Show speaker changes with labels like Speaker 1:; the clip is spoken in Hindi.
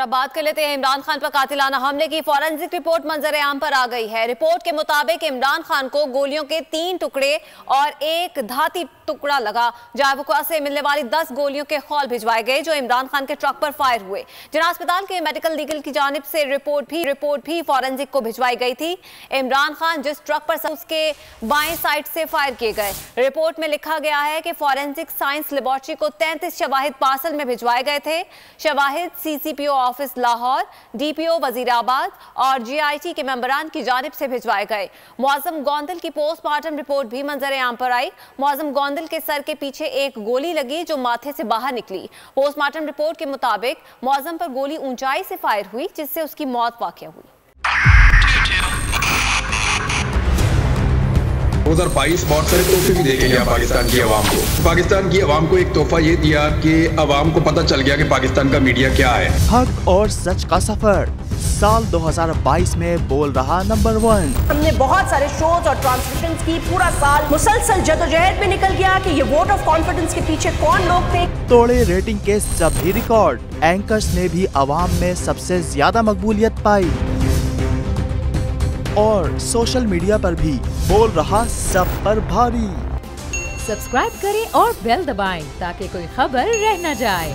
Speaker 1: अब बात कर लेते हैं इमरान खान पर कातिलाना हमले की फॉरेंसिक रिपोर्ट मंजर आम पर आ गई है। रिपोर्ट के मुताबिक इमरान खान को गोलियों के 3 टुकड़े और एक धाती टुकड़ा लगा। जावुका से मिलने वाली 10 गोलियों के खौल भिजवाए गए जो इमरान खान के ट्रक पर फायर हुए। जिला अस्पताल के मेडिकल लीगल की जानिब से रिपोर्ट भी फॉरेंसिक को भिजवाई गई थी। इमरान खान जिस ट्रक पर उसके बाएं साइड से फायर किए गए। रिपोर्ट में लिखा गया है कि फॉरेंसिक साइंस लेबोरेटरी को 33 शवाहिद पार्सल में भिजवाए गए थे। शवाहिद CCPO office Lahore, DPO Wazirabad और GIT के मेंबरान की जानिब से भिजवाए गए। मुअज़्ज़म गोंदल की पोस्टमार्टम रिपोर्ट भी मंजर आम पर आई। मुअज़्ज़म गोंदल के सर के पीछे एक गोली लगी जो माथे से बाहर निकली। पोस्टमार्टम रिपोर्ट के मुताबिक मुअज़्ज़म पर गोली ऊंचाई से फायर हुई जिससे उसकी मौत वाक़या हुई।
Speaker 2: 2022 बहुत सारे तोहफे भी देके गया पाकिस्तान की आवाम को। पाकिस्तान की आवाम को एक तोहफा ये दिया कि आवाम को पता चल गया कि पाकिस्तान का मीडिया क्या है।
Speaker 3: हक और सच का सफर साल 2022 में बोल रहा नंबर 1।
Speaker 4: हमने बहुत सारे शोज और ट्रांसमिशंस की, पूरा साल मुसलसल जदोजहद में निकल गया कि ये वोट ऑफ कॉन्फिडेंस के पीछे कौन लोग थे।
Speaker 3: तोड़े रेटिंग के सभी रिकॉर्ड। एंकर्स ने भी आवाम में सबसे ज्यादा मकबूलियत पाई और सोशल मीडिया पर भी बोल रहा सब पर भारी।
Speaker 5: सब्सक्राइब करें और बेल दबाएं ताकि कोई खबर रह न जाए।